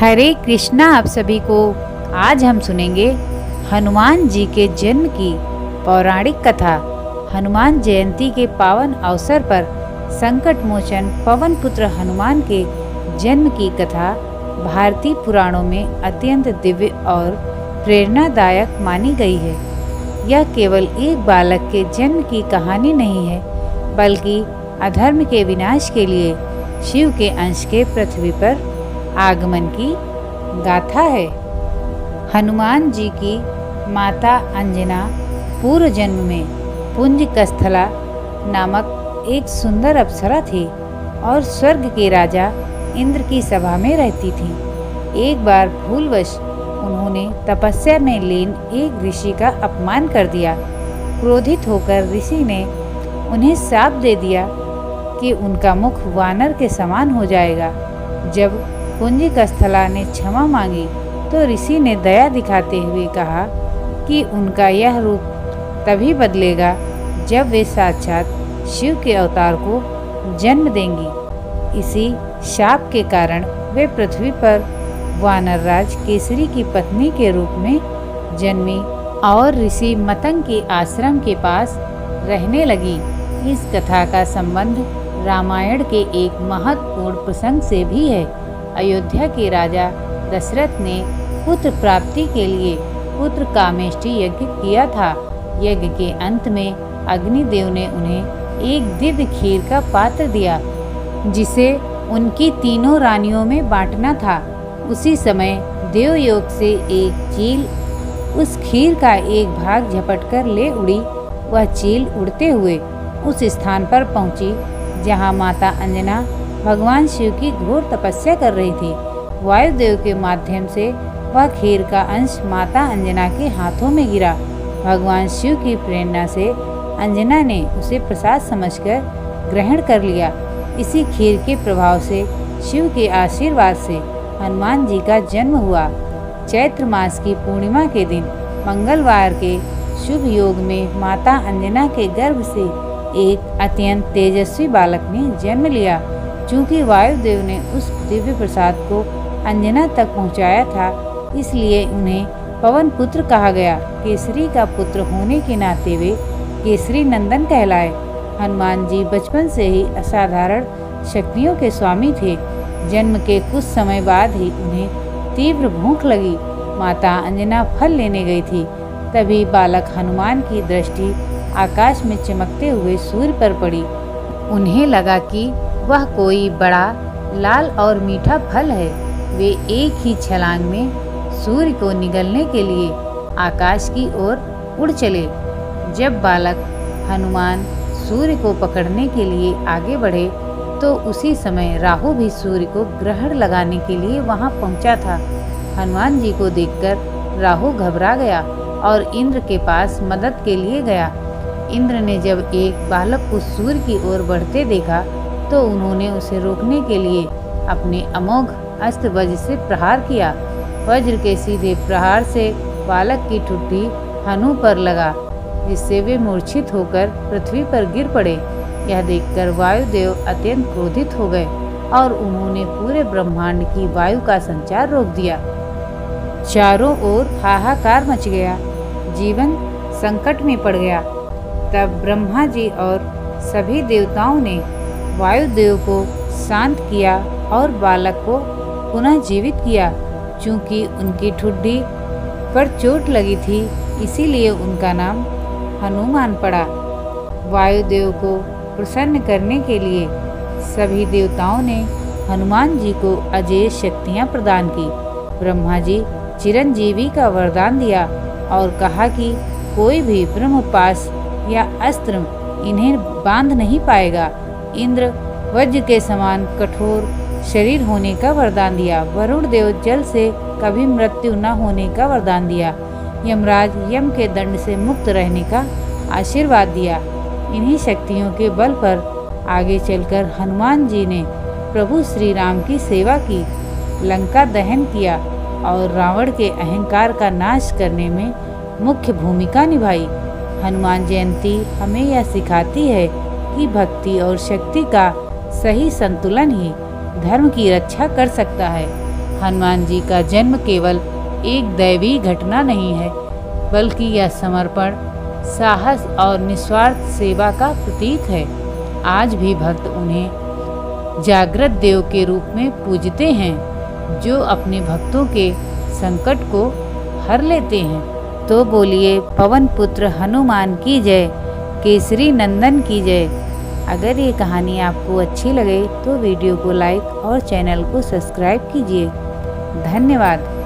हरे कृष्णा। आप सभी को आज हम सुनेंगे हनुमान जी के जन्म की पौराणिक कथा। हनुमान जयंती के पावन अवसर पर संकट मोचन पवन पुत्र हनुमान के जन्म की कथा भारतीय पुराणों में अत्यंत दिव्य और प्रेरणादायक मानी गई है। यह केवल एक बालक के जन्म की कहानी नहीं है, बल्कि अधर्म के विनाश के लिए शिव के अंश के पृथ्वी पर आगमन की गाथा है। हनुमान जी की माता अंजना पूर्व जन्म में पुंज कस्थला नामक एक सुंदर अप्सरा थी और स्वर्ग के राजा इंद्र की सभा में रहती थी। एक बार भूलवश उन्होंने तपस्या में लीन एक ऋषि का अपमान कर दिया। क्रोधित होकर ऋषि ने उन्हें श्राप दे दिया कि उनका मुख वानर के समान हो जाएगा। जब पुंज कस्थला ने क्षमा मांगी तो ऋषि ने दया दिखाते हुए कहा कि उनका यह रूप तभी बदलेगा जब वे साक्षात शिव के अवतार को जन्म देंगी। इसी शाप के कारण वे पृथ्वी पर वानरराज केसरी की पत्नी के रूप में जन्मी और ऋषि मतंग के आश्रम के पास रहने लगी। इस कथा का संबंध रामायण के एक महत्वपूर्ण प्रसंग से भी है। अयोध्या के राजा दशरथ ने पुत्र प्राप्ति के लिए पुत्र कामेष्टि यज्ञ किया था। यज्ञ के अंत में अग्निदेव ने उन्हें एक दिव्य खीर का पात्र दिया, जिसे उनकी तीनों रानियों में बांटना था। उसी समय देवयोग से एक चील उस खीर का एक भाग झपटकर ले उड़ी। वह चील उड़ते हुए उस स्थान पर पहुंची जहां माता अंजना भगवान शिव की घोर तपस्या कर रही थी। वायुदेव के माध्यम से वह खीर का अंश माता अंजना के हाथों में गिरा। भगवान शिव की प्रेरणा से अंजना ने उसे प्रसाद समझकर ग्रहण कर लिया। इसी खीर के प्रभाव से शिव के आशीर्वाद से हनुमान जी का जन्म हुआ। चैत्र मास की पूर्णिमा के दिन मंगलवार के शुभ योग में माता अंजना के गर्भ से एक अत्यंत तेजस्वी बालक ने जन्म लिया। चूँकि वायुदेव ने उस दिव्य प्रसाद को अंजना तक पहुंचाया था, इसलिए उन्हें पवन पुत्र कहा गया। केसरी का पुत्र होने के नाते वे केसरी नंदन कहलाए। हनुमान जी बचपन से ही असाधारण शक्तियों के स्वामी थे। जन्म के कुछ समय बाद ही उन्हें तीव्र भूख लगी। माता अंजना फल लेने गई थी। तभी बालक हनुमान की दृष्टि आकाश में चमकते हुए सूर्य पर पड़ी। उन्हें लगा कि वह कोई बड़ा लाल और मीठा फल है। वे एक ही छलांग में सूर्य को निगलने के लिए आकाश की ओर उड़ चले। जब बालक हनुमान सूर्य को पकड़ने के लिए आगे बढ़े तो उसी समय राहु भी सूर्य को ग्रहण लगाने के लिए वहां पहुंचा था। हनुमान जी को देखकर राहु घबरा गया और इंद्र के पास मदद के लिए गया। इंद्र ने जब एक बालक को सूर्य की ओर बढ़ते देखा तो उन्होंने उसे रोकने के लिए अपने अमोघ अस्त्र वज्र से प्रहार किया। वज्र के सीधे प्रहार से बालक की ठुड्डी हनु पर लगा, जिससे वे मूर्छित होकर पृथ्वी पर गिर पड़े। यह देखकर वायुदेव अत्यंत क्रोधित हो गए और उन्होंने पूरे ब्रह्मांड की वायु का संचार रोक दिया। चारों ओर हाहाकार मच गया। जीवन संकट में पड़ गया। तब ब्रह्मा जी और सभी देवताओं ने वायुदेव को शांत किया और बालक को पुनः जीवित किया। चूँकि उनकी ठुड्डी पर चोट लगी थी, इसीलिए उनका नाम हनुमान पड़ा। वायुदेव को प्रसन्न करने के लिए सभी देवताओं ने हनुमान जी को अजेय शक्तियाँ प्रदान की। ब्रह्मा जी चिरंजीवी का वरदान दिया और कहा कि कोई भी ब्रह्मपाश या अस्त्र इन्हें बांध नहीं पाएगा। इंद्र वज्र के समान कठोर शरीर होने का वरदान दिया। वरुण देव जल से कभी मृत्यु न होने का वरदान दिया। यमराज यम के दंड से मुक्त रहने का आशीर्वाद दिया। इन्हीं शक्तियों के बल पर आगे चलकर हनुमान जी ने प्रभु श्री राम की सेवा की, लंका दहन किया और रावण के अहंकार का नाश करने में मुख्य भूमिका निभाई। हनुमान जयंती हमें यह सिखाती है कि भक्ति और शक्ति का सही संतुलन ही धर्म की रक्षा कर सकता है। हनुमान जी का जन्म केवल एक दैवी घटना नहीं है, बल्कि यह समर्पण, साहस और निस्वार्थ सेवा का प्रतीक है। आज भी भक्त उन्हें जागृत देव के रूप में पूजते हैं, जो अपने भक्तों के संकट को हर लेते हैं। तो बोलिए पवन पुत्र हनुमान की जय, केसरी नंदन की जय। अगर ये कहानी आपको अच्छी लगे तो वीडियो को लाइक और चैनल को सब्सक्राइब कीजिए। धन्यवाद।